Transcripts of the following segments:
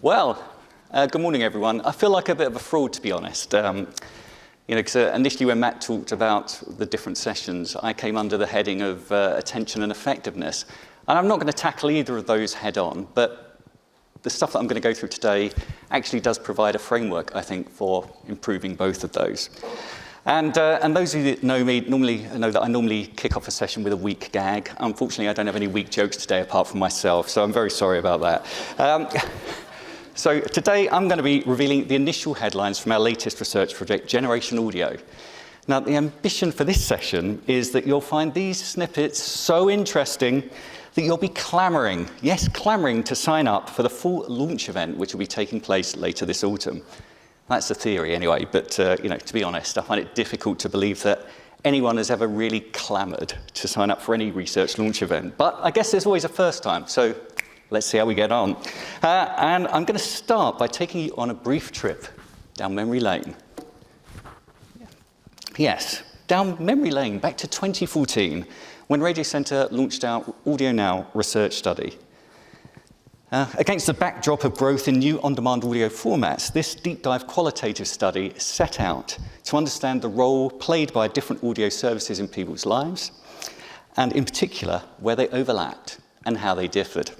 Good morning, everyone. I feel like a bit of a fraud, to be honest. Because initially when Matt talked about the different sessions, I came under the heading of attention and effectiveness. And I'm not going to tackle either of those head on, but the stuff that I'm going to go through today actually does provide a framework, I think, for improving both of those. And those of you that know me know that I normally kick off a session with a weak gag. Unfortunately, I don't have any weak jokes today apart from myself, so I'm very sorry about that. So today I'm going to be revealing the initial headlines from our latest research project, Generation Audio. Now, the ambition for this session is that you'll find these snippets so interesting that you'll be clamoring to sign up for the full launch event, which will be taking place later this autumn. That's the theory anyway, but to be honest, I find it difficult to believe that anyone has ever really clamored to sign up for any research launch event. But I guess there's always a first time, so let's see how we get on. And I'm going to start by taking you on a brief trip down memory lane. Yes, down memory lane, back to 2014, when Radiocentre launched our Audio Now research study. Against the backdrop of growth in new on-demand audio formats, this deep dive qualitative study set out to understand the role played by different audio services in people's lives, and in particular, where they overlapped and how they differed.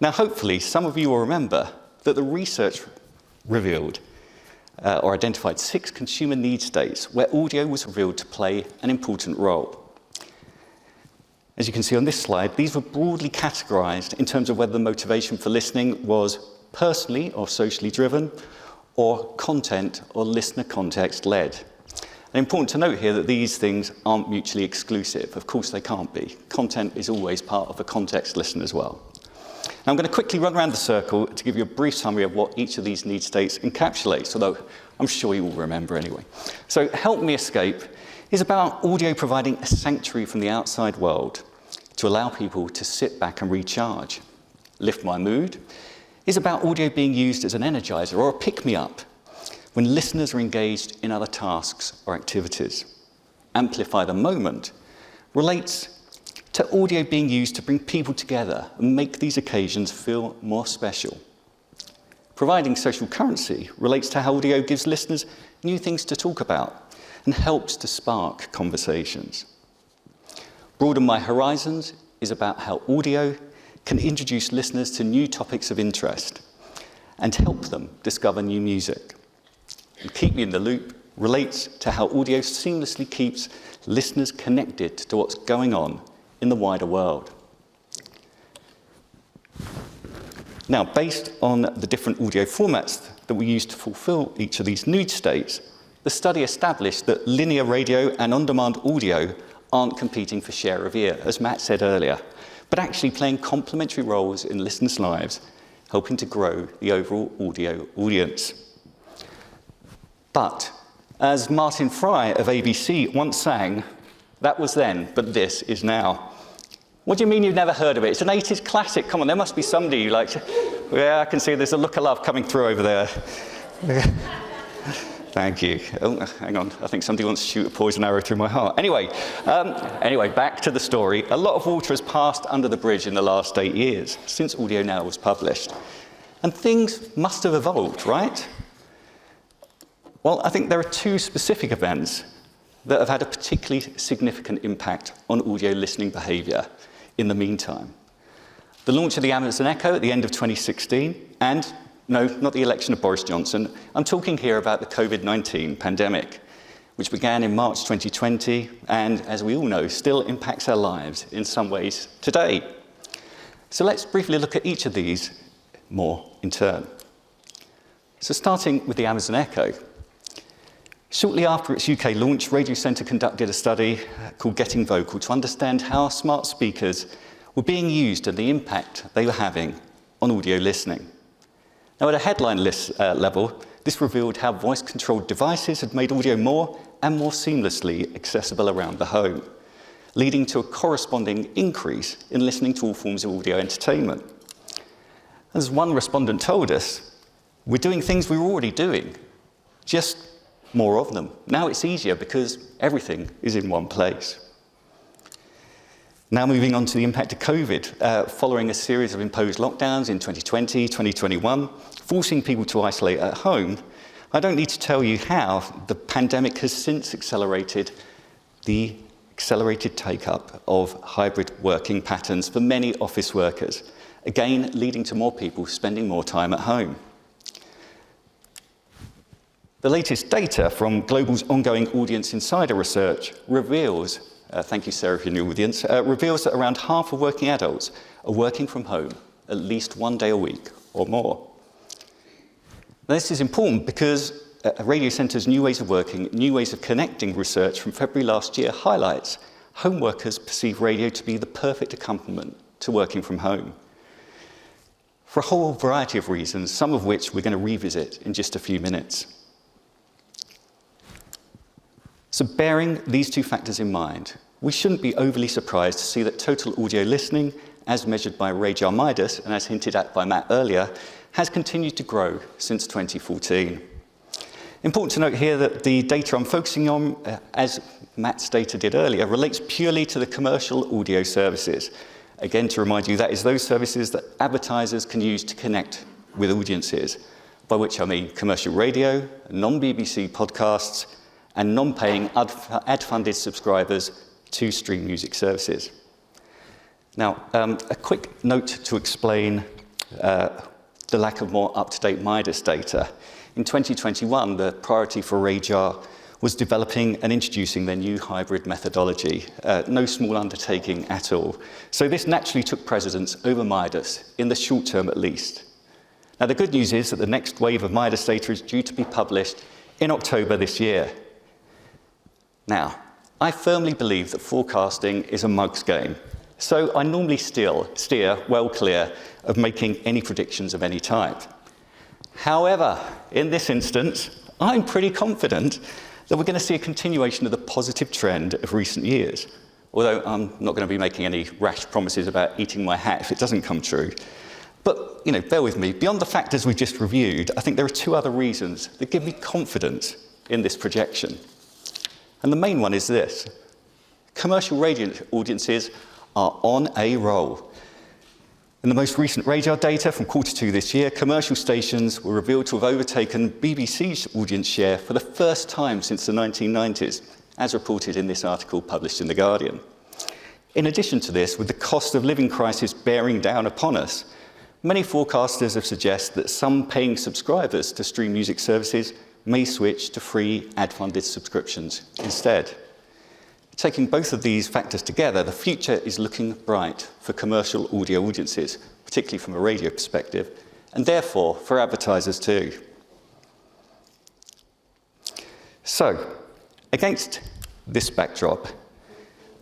Now, hopefully, some of you will remember that the research revealed or identified 6 consumer need states where audio was revealed to play an important role. As you can see on this slide, these were broadly categorized in terms of whether the motivation for listening was personally or socially driven, or content or listener context led. And important to note here that these things aren't mutually exclusive. Of course they can't be. Content is always part of a context listen as well. Now I'm going to quickly run around the circle to give you a brief summary of what each of these need states encapsulates, although I'm sure you will remember anyway. So Help Me Escape is about audio providing a sanctuary from the outside world to allow people to sit back and recharge. Lift My Mood is about audio being used as an energizer or a pick-me-up when listeners are engaged in other tasks or activities. Amplify the Moment relates to audio being used to bring people together and make these occasions feel more special. Providing Social Currency relates to how audio gives listeners new things to talk about and helps to spark conversations. Broaden My Horizons is about how audio can introduce listeners to new topics of interest and help them discover new music. And Keep Me in the Loop relates to how audio seamlessly keeps listeners connected to what's going on in the wider world. Now, based on the different audio formats that we use to fulfill each of these need states, the study established that linear radio and on-demand audio aren't competing for share of ear, as Matt said earlier, but actually playing complementary roles in listeners' lives, helping to grow the overall audio audience. But, as Martin Fry of ABC once sang, that was then, but this is now. What do you mean you've never heard of it? It's an 80s classic. Come on, there must be somebody who likes it. Yeah, I can see there's a look of love coming through over there. Thank you. Oh, hang on. I think somebody wants to shoot a poison arrow through my heart. Anyway, back to the story. A lot of water has passed under the bridge in the last 8 years, since Audio Now was published. And things must have evolved, right? Well, I think there are 2 specific events that have had a particularly significant impact on audio listening behaviour in the meantime. The launch of the Amazon Echo at the end of 2016, and no, not the election of Boris Johnson. I'm talking here about the COVID-19 pandemic, which began in March 2020 and, as we all know, still impacts our lives in some ways today. So let's briefly look at each of these more in turn. So starting with the Amazon Echo. Shortly after its UK launch, Radiocentre conducted a study called Getting Vocal to understand how smart speakers were being used and the impact they were having on audio listening. Now, at a headline level, this revealed how voice-controlled devices had made audio more and more seamlessly accessible around the home, leading to a corresponding increase in listening to all forms of audio entertainment. As one respondent told us, we're doing things we were already doing, just more of them. Now it's easier because everything is in one place. Now moving on to the impact of COVID. Following a series of imposed lockdowns in 2020, 2021, forcing people to isolate at home, I don't need to tell you how the pandemic has since accelerated the take-up of hybrid working patterns for many office workers, again leading to more people spending more time at home. The latest data from Global's ongoing Audience Insider research reveals, thank you Sarah for your audience, reveals that around half of working adults are working from home at least one day a week or more. Now, this is important because Radiocentre's New Ways of Working, New Ways of Connecting research from February last year highlights home workers perceive radio to be the perfect accompaniment to working from home, for a whole variety of reasons, some of which we're going to revisit in just a few minutes. So bearing these two factors in mind, we shouldn't be overly surprised to see that total audio listening, as measured by Radar Midas, and as hinted at by Matt earlier, has continued to grow since 2014. Important to note here that the data I'm focusing on, as Matt's data did earlier, relates purely to the commercial audio services. Again, to remind you, that is those services that advertisers can use to connect with audiences, by which I mean commercial radio, non-BBC podcasts, and non-paying ad-funded subscribers to stream music services. Now, a quick note to explain the lack of more up-to-date Midas data. In 2021, the priority for Radar was developing and introducing their new hybrid methodology, no small undertaking at all. So this naturally took precedence over Midas, in the short term at least. Now, the good news is that the next wave of Midas data is due to be published in October this year. Now, I firmly believe that forecasting is a mug's game, so I normally steer well clear of making any predictions of any type. However, in this instance, I'm pretty confident that we're going to see a continuation of the positive trend of recent years, although I'm not going to be making any rash promises about eating my hat if it doesn't come true. But, bear with me, beyond the factors we've just reviewed, I think there are two other reasons that give me confidence in this projection. And the main one is this: commercial radio audiences are on a roll. In the most recent Radar data from Q2 this year, commercial stations were revealed to have overtaken BBC's audience share for the first time since the 1990s, as reported in this article published in The Guardian. In addition to this, with the cost of living crisis bearing down upon us, many forecasters have suggested that some paying subscribers to stream music services may switch to free ad-funded subscriptions instead. Taking both of these factors together, the future is looking bright for commercial audio audiences, particularly from a radio perspective, and therefore for advertisers too. So, against this backdrop,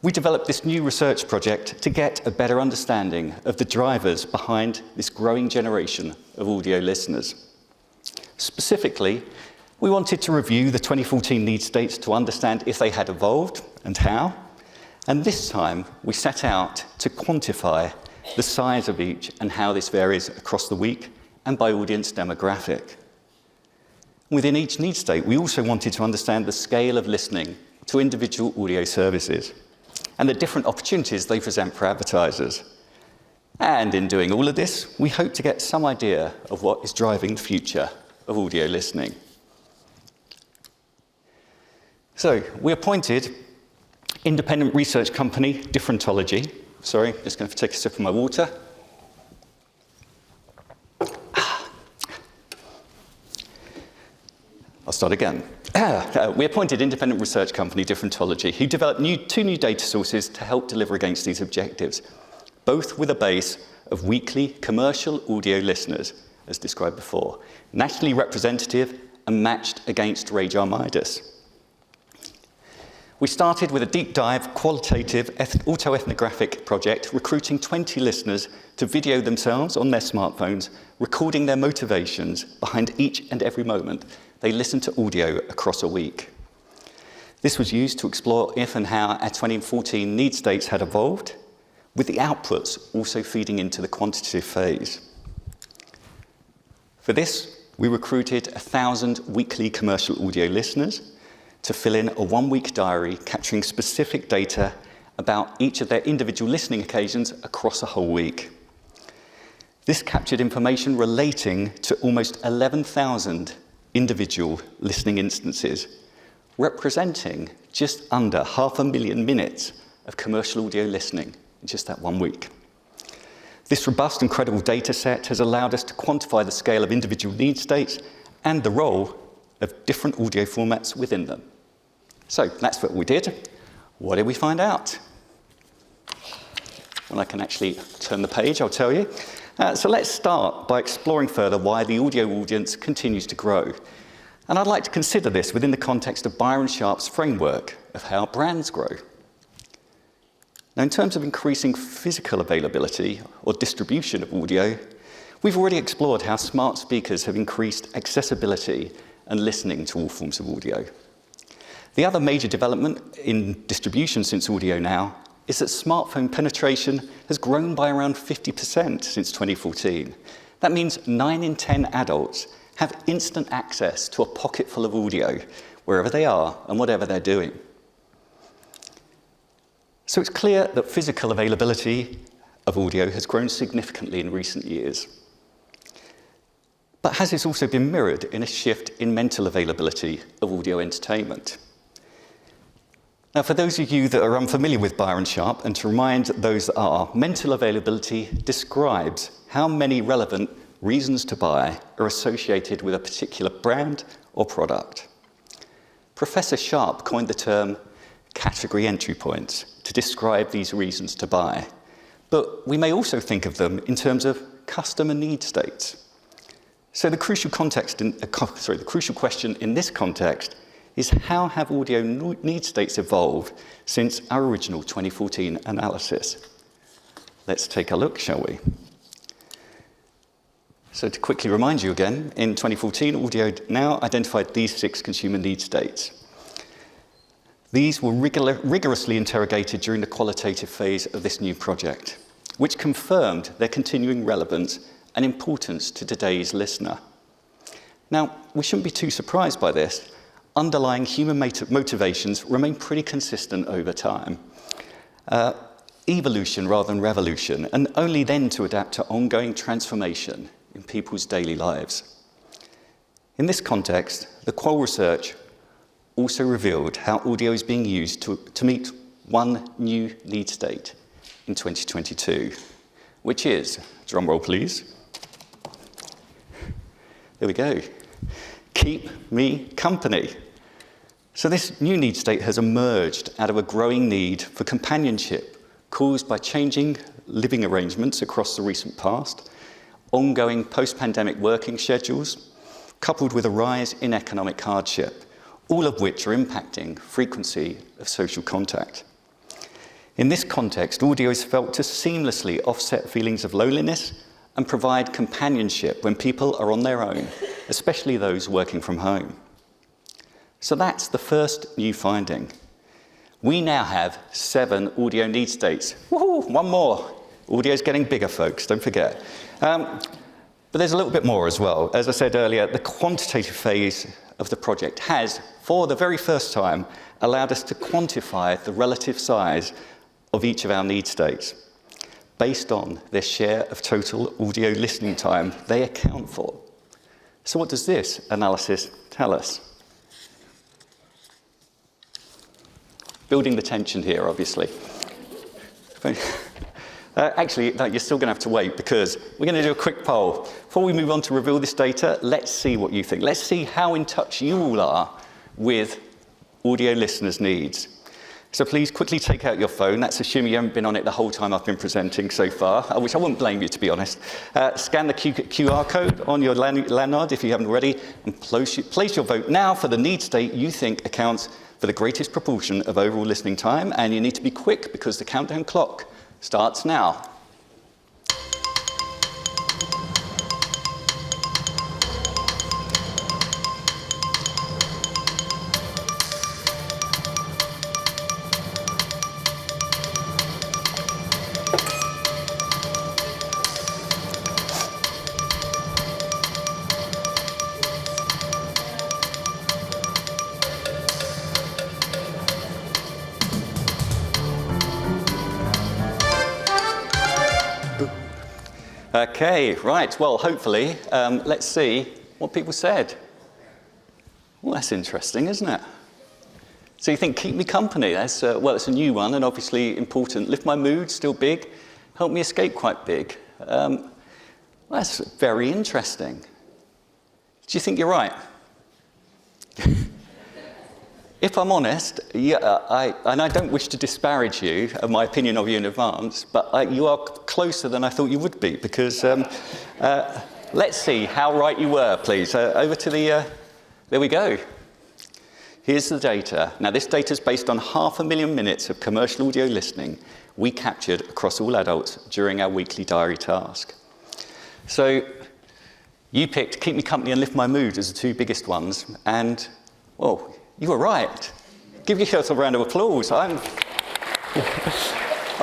we developed this new research project to get a better understanding of the drivers behind this growing generation of audio listeners. Specifically, we wanted to review the 2014 need states to understand if they had evolved and how. And this time, we set out to quantify the size of each and how this varies across the week and by audience demographic. Within each need state, we also wanted to understand the scale of listening to individual audio services and the different opportunities they present for advertisers. And in doing all of this, we hope to get some idea of what is driving the future of audio listening. So, we appointed independent research company Differentology. Sorry, just going to take a sip of my water. I'll start again. We appointed independent research company Differentology, who developed two new data sources to help deliver against these objectives, both with a base of weekly commercial audio listeners, as described before, nationally representative and matched against Radar Midas. We started with a deep dive, qualitative, autoethnographic project, recruiting 20 listeners to video themselves on their smartphones, recording their motivations behind each and every moment they listened to audio across a week. This was used to explore if and how our 2014 need states had evolved, with the outputs also feeding into the quantitative phase. For this, we recruited 1,000 weekly commercial audio listeners to fill in a one-week diary capturing specific data about each of their individual listening occasions across a whole week. This captured information relating to almost 11,000 individual listening instances, representing just under 500,000 minutes of commercial audio listening in just that 1 week. This robust and credible data set has allowed us to quantify the scale of individual need states and the role of different audio formats within them. So that's what we did. What did we find out? Well, I can actually turn the page, I'll tell you. So let's start by exploring further why the audio audience continues to grow. And I'd like to consider this within the context of Byron Sharp's framework of how brands grow. Now, in terms of increasing physical availability or distribution of audio, we've already explored how smart speakers have increased accessibility and listening to all forms of audio. The other major development in distribution since Audio Now is that smartphone penetration has grown by around 50% since 2014. That means 9 in 10 adults have instant access to a pocket full of audio, wherever they are and whatever they're doing. So it's clear that physical availability of audio has grown significantly in recent years. But has this also been mirrored in a shift in mental availability of audio entertainment? Now, for those of you that are unfamiliar with Byron Sharp, and to remind those that are, mental availability describes how many relevant reasons to buy are associated with a particular brand or product. Professor Sharp coined the term category entry points to describe these reasons to buy, but we may also think of them in terms of customer need states. So the crucial question in this context is how have audio need states evolved since our original 2014 analysis? Let's take a look, shall we? So to quickly remind you again, in 2014, Audio Now identified these 6 consumer need states. These were rigorously interrogated during the qualitative phase of this new project, which confirmed their continuing relevance and importance to today's listener. Now, we shouldn't be too surprised by this. Underlying human motivations remain pretty consistent over time. Evolution rather than revolution, and only then to adapt to ongoing transformation in people's daily lives. In this context, the Qual research also revealed how audio is being used to meet one new need state in 2022, which is, drum roll please, there we go, keep me company. So this new need state has emerged out of a growing need for companionship caused by changing living arrangements across the recent past, ongoing post-pandemic working schedules, coupled with a rise in economic hardship, all of which are impacting frequency of social contact. In this context, audio is felt to seamlessly offset feelings of loneliness and provide companionship when people are on their own, especially those working from home. So that's the first new finding. We now have 7 audio need states. Woohoo, one more. Audio's getting bigger, folks, don't forget. But there's a little bit more as well. As I said earlier, the quantitative phase of the project has, for the very first time, allowed us to quantify the relative size of each of our need states based on their share of total audio listening time they account for. So what does this analysis tell us? Building the tension here, obviously. Actually, no, you're still going to have to wait because we're going to do a quick poll. Before we move on to reveal this data, let's see what you think. Let's see how in touch you all are with audio listeners' needs. So please quickly take out your phone. That's assuming you haven't been on it the whole time I've been presenting so far, which I wouldn't blame you, to be honest. Scan the QR code on your lanyard if you haven't already, and place your vote now for the need state you think accounts for the greatest proportion of overall listening time. And you need to be quick because the countdown clock starts now. Okay, right. Well, hopefully, let's see what people said. Well, that's interesting, isn't it? So you think, keep me company. That's, well, it's a new one and obviously important. Lift my mood, still big. Help me escape, quite big. Well, that's very interesting. Do you think you're right? If I'm honest, yeah, I don't wish to disparage you, my opinion of you in advance, but you are closer than I thought you would be, because let's see how right you were, please. Over to the, there we go. Here's the data. Now, this data is based on 500,000 minutes of commercial audio listening we captured across all adults during our weekly diary task. So you picked Keep Me Company and Lift My Mood as the two biggest ones, and, well, you were right. Give yourself a round of applause. I'm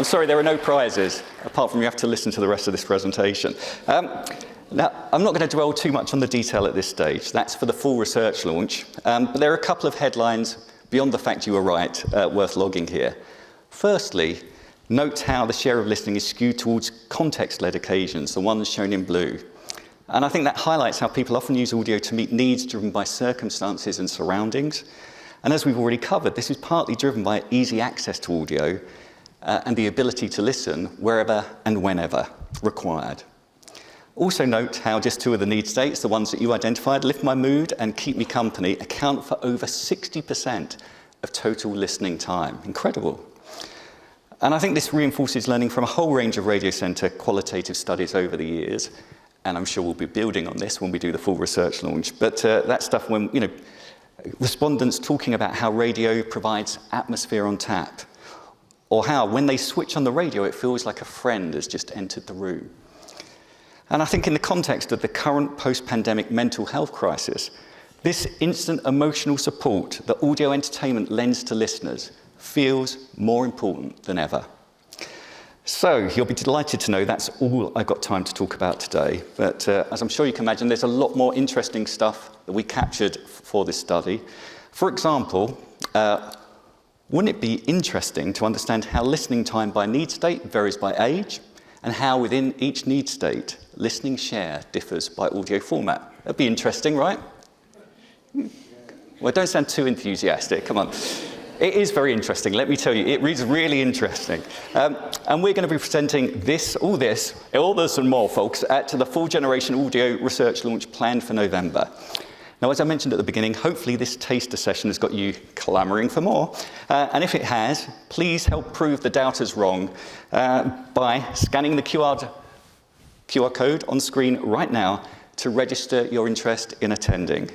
sorry, there are no prizes, apart from you have to listen to the rest of this presentation. Now, I'm not going to dwell too much on the detail at this stage. That's for the full research launch. But there are a couple of headlines beyond the fact you were right, worth logging here. Firstly, note how the share of listening is skewed towards context-led occasions, the ones shown in blue. And I think that highlights how people often use audio to meet needs driven by circumstances and surroundings. And as we've already covered, this is partly driven by easy access to audio and the ability to listen wherever and whenever required. Also note how just two of the need states, the ones that you identified, Lift My Mood and Keep Me Company, account for over 60% of total listening time. Incredible. And I think this reinforces learning from a whole range of Radiocentre qualitative studies over the years. And I'm sure we'll be building on this when we do the full research launch. But that stuff when, you know, respondents talking about how radio provides atmosphere on tap, or how when they switch on the radio, it feels like a friend has just entered the room. And I think in the context of the current post-pandemic mental health crisis, this instant emotional support that audio entertainment lends to listeners feels more important than ever. So you'll be delighted to know that's all I've got time to talk about today. But as I'm sure you can imagine, there's a lot more interesting stuff that we captured for this study. For example, wouldn't it be interesting to understand how listening time by need state varies by age, and how within each need state, listening share differs by audio format? That'd be interesting, right? Well, don't sound too enthusiastic, come on. It is very interesting, let me tell you. It is really interesting. And we're going to be presenting all this and more, folks, at the full generation audio research launch planned for November. Now, as I mentioned at the beginning, hopefully this taster session has got you clamouring for more. And if it has, please help prove the doubters wrong by scanning the QR code on screen right now to register your interest in attending.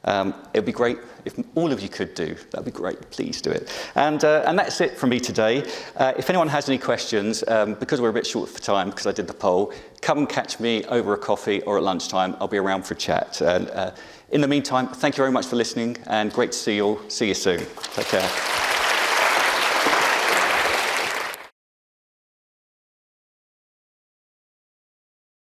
It would be great if all of you could do. That would be great. Please do it. And that's it from me today. If anyone has any questions, because we're a bit short for time, because I did the poll, come and catch me over a coffee or at lunchtime. I'll be around for a chat. And in the meantime, thank you very much for listening, and great to see you all. See you soon. Take care.